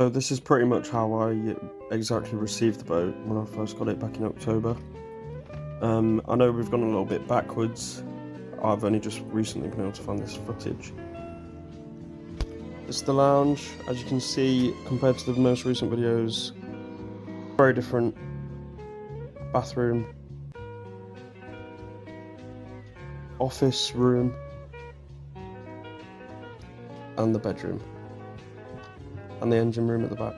So this is pretty much how I exactly received the boat when I first got it back in October. I know we've gone a little bit backwards. I've only just recently been able to find this footage. It's the lounge, as you can see, compared to the most recent videos. Very different. Bathroom. Office room. And the bedroom. And the engine room at the back.